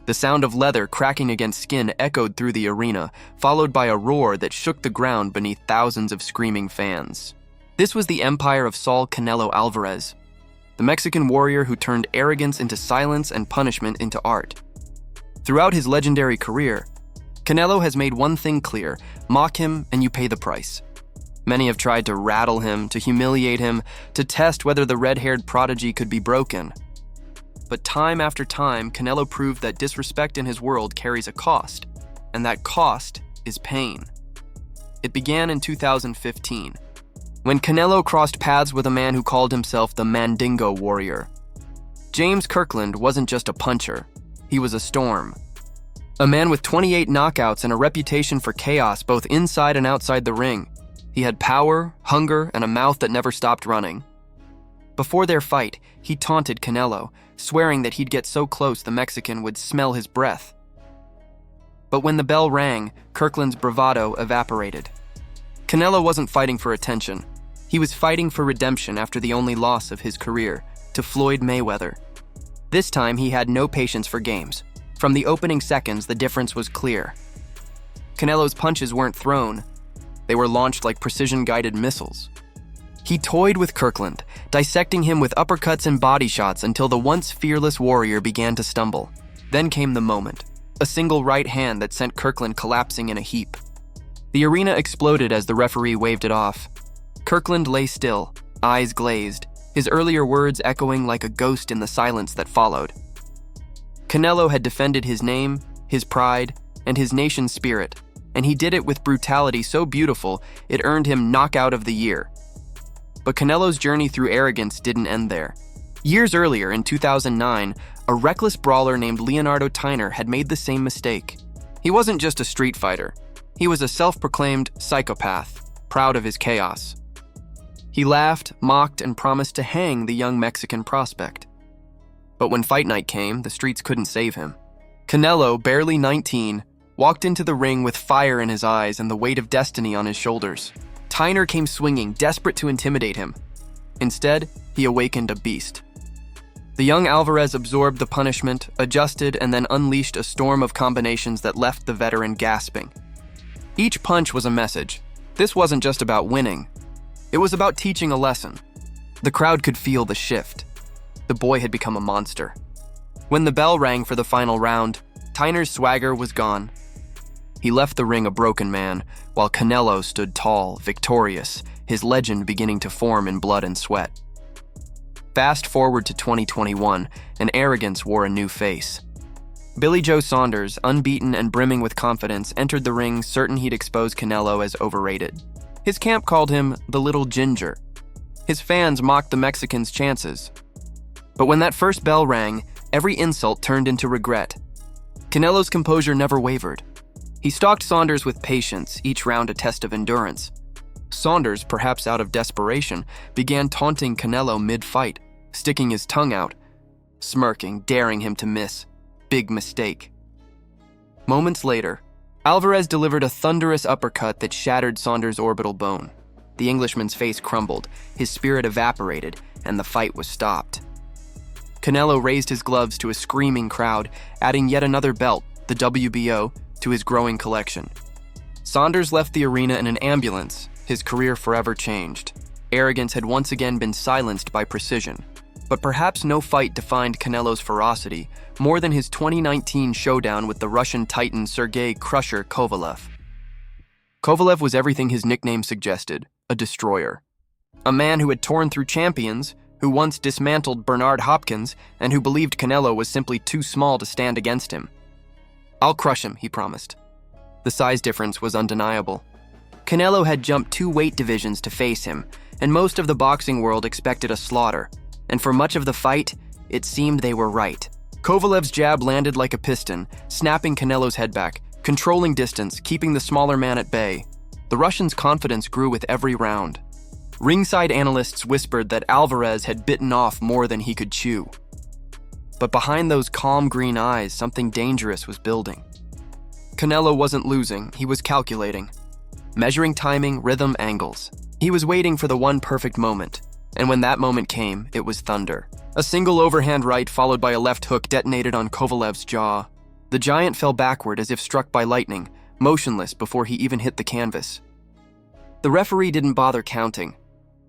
The sound of leather cracking against skin echoed through the arena, followed by a roar that shook the ground beneath thousands of screaming fans. This was the empire of Saul Canelo Alvarez, the Mexican warrior who turned arrogance into silence and punishment into art. Throughout his legendary career, Canelo has made one thing clear: mock him and you pay the price. Many have tried to rattle him, to humiliate him, to test whether the red-haired prodigy could be broken. But time after time, Canelo proved that disrespect in his world carries a cost, and that cost is pain. It began in 2015, when Canelo crossed paths with a man who called himself the Mandingo Warrior. James Kirkland wasn't just a puncher, he was a storm. A man with 28 knockouts and a reputation for chaos both inside and outside the ring. He had power, hunger, and a mouth that never stopped running. Before their fight, he taunted Canelo, swearing that he'd get so close the Mexican would smell his breath. But when the bell rang, Kirkland's bravado evaporated. Canelo wasn't fighting for attention. He was fighting for redemption after the only loss of his career, to Floyd Mayweather. This time, he had no patience for games. From the opening seconds, the difference was clear. Canelo's punches weren't thrown. They were launched like precision-guided missiles. He toyed with Kirkland, dissecting him with uppercuts and body shots until the once fearless warrior began to stumble. Then came the moment, a single right hand that sent Kirkland collapsing in a heap. The arena exploded as the referee waved it off. Kirkland lay still, eyes glazed, his earlier words echoing like a ghost in the silence that followed. Canelo had defended his name, his pride, and his nation's spirit, and he did it with brutality so beautiful it earned him Knockout of the Year. But Canelo's journey through arrogance didn't end there. Years earlier, in 2009, a reckless brawler named Leonardo Tyner had made the same mistake. He wasn't just a street fighter. He was a self-proclaimed psychopath, proud of his chaos. He laughed, mocked, and promised to hang the young Mexican prospect. But when fight night came, the streets couldn't save him. Canelo, barely 19, walked into the ring with fire in his eyes and the weight of destiny on his shoulders. Tyner came swinging, desperate to intimidate him. Instead, he awakened a beast. The young Alvarez absorbed the punishment, adjusted, and then unleashed a storm of combinations that left the veteran gasping. Each punch was a message. This wasn't just about winning. It was about teaching a lesson. The crowd could feel the shift. The boy had become a monster. When the bell rang for the final round, Tyner's swagger was gone. He left the ring a broken man, while Canelo stood tall, victorious, his legend beginning to form in blood and sweat. Fast forward to 2021, and arrogance wore a new face. Billy Joe Saunders, unbeaten and brimming with confidence, entered the ring certain he'd expose Canelo as overrated. His camp called him the Little Ginger. His fans mocked the Mexican's chances. But when that first bell rang, every insult turned into regret. Canelo's composure never wavered. He stalked Saunders with patience, each round a test of endurance. Saunders, perhaps out of desperation, began taunting Canelo mid-fight, sticking his tongue out, smirking, daring him to miss. Big mistake. Moments later, Alvarez delivered a thunderous uppercut that shattered Saunders' orbital bone. The Englishman's face crumbled, his spirit evaporated, and the fight was stopped. Canelo raised his gloves to a screaming crowd, adding yet another belt, the WBO, to his growing collection. Saunders left the arena in an ambulance, his career forever changed. Arrogance had once again been silenced by precision. But perhaps no fight defined Canelo's ferocity more than his 2019 showdown with the Russian titan Sergei "Crusher" Kovalev. Kovalev was everything his nickname suggested, a destroyer. A man who had torn through champions, who once dismantled Bernard Hopkins, and who believed Canelo was simply too small to stand against him. "I'll crush him," he promised. The size difference was undeniable. Canelo had jumped 2 weight divisions to face him, and most of the boxing world expected a slaughter. And for much of the fight, it seemed they were right. Kovalev's jab landed like a piston, snapping Canelo's head back, controlling distance, keeping the smaller man at bay. The Russian's confidence grew with every round. Ringside analysts whispered that Alvarez had bitten off more than he could chew. But behind those calm green eyes, something dangerous was building. Canelo wasn't losing, he was calculating. Measuring timing, rhythm, angles. He was waiting for the one perfect moment. And when that moment came, it was thunder. A single overhand right followed by a left hook detonated on Kovalev's jaw. The giant fell backward as if struck by lightning, motionless before he even hit the canvas. The referee didn't bother counting.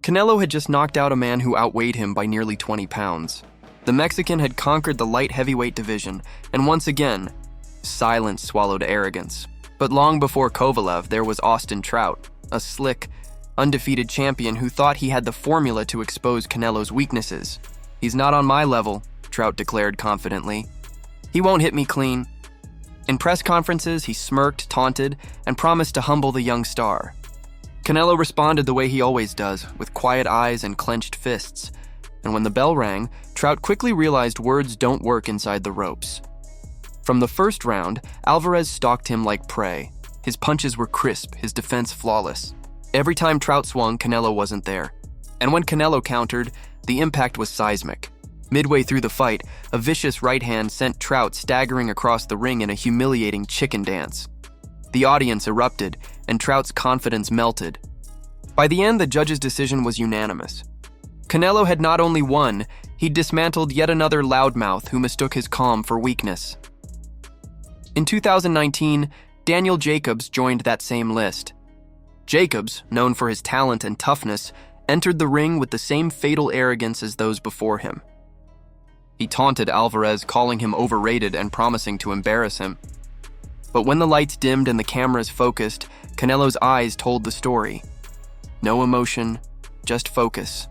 Canelo had just knocked out a man who outweighed him by nearly 20 pounds. The Mexican had conquered the light heavyweight division, and once again, silence swallowed arrogance. But long before Kovalev, there was Austin Trout, a slick, undefeated champion who thought he had the formula to expose Canelo's weaknesses. "He's not on my level," Trout declared confidently. "He won't hit me clean." In press conferences, he smirked, taunted, and promised to humble the young star. Canelo responded the way he always does, with quiet eyes and clenched fists. And when the bell rang, Trout quickly realized words don't work inside the ropes. From the first round, Alvarez stalked him like prey. His punches were crisp, his defense flawless. Every time Trout swung, Canelo wasn't there. And when Canelo countered, the impact was seismic. Midway through the fight, a vicious right hand sent Trout staggering across the ring in a humiliating chicken dance. The audience erupted, and Trout's confidence melted. By the end, the judge's decision was unanimous. Canelo had not only won, he dismantled yet another loudmouth who mistook his calm for weakness. In 2019, Daniel Jacobs joined that same list. Jacobs, known for his talent and toughness, entered the ring with the same fatal arrogance as those before him. He taunted Alvarez, calling him overrated and promising to embarrass him. But when the lights dimmed and the cameras focused, Canelo's eyes told the story. No emotion, just focus.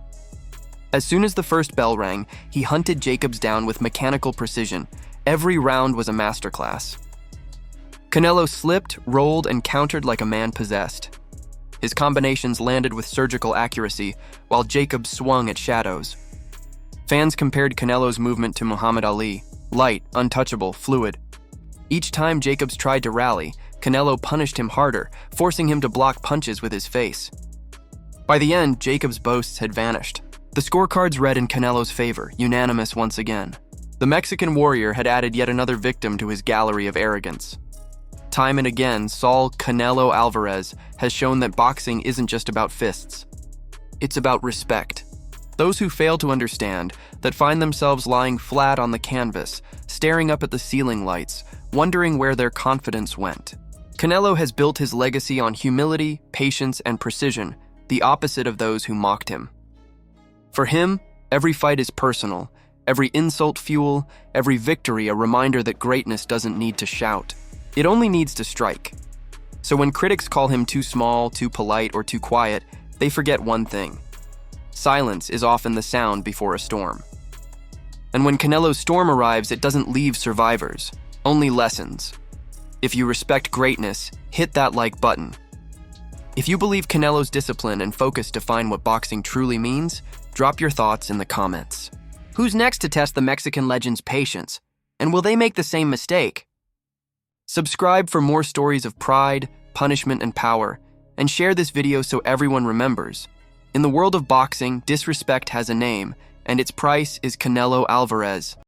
As soon as the first bell rang, he hunted Jacobs down with mechanical precision. Every round was a masterclass. Canelo slipped, rolled, and countered like a man possessed. His combinations landed with surgical accuracy, while Jacobs swung at shadows. Fans compared Canelo's movement to Muhammad Ali, light, untouchable, fluid. Each time Jacobs tried to rally, Canelo punished him harder, forcing him to block punches with his face. By the end, Jacobs' boasts had vanished. The scorecards read in Canelo's favor, unanimous once again. The Mexican Warrior had added yet another victim to his gallery of arrogance. Time and again, Saul Canelo Alvarez has shown that boxing isn't just about fists. It's about respect. Those who fail to understand that find themselves lying flat on the canvas, staring up at the ceiling lights, wondering where their confidence went. Canelo has built his legacy on humility, patience, and precision, the opposite of those who mocked him. For him, every fight is personal, every insult fuel, every victory a reminder that greatness doesn't need to shout. It only needs to strike. So when critics call him too small, too polite, or too quiet, they forget one thing. Silence is often the sound before a storm. And when Canelo's storm arrives, it doesn't leave survivors, only lessons. If you respect greatness, hit that like button. If you believe Canelo's discipline and focus define what boxing truly means, drop your thoughts in the comments. Who's next to test the Mexican legend's patience? And will they make the same mistake? Subscribe for more stories of pride, punishment, and power, and share this video so everyone remembers. In the world of boxing, disrespect has a name, and its price is Canelo Alvarez.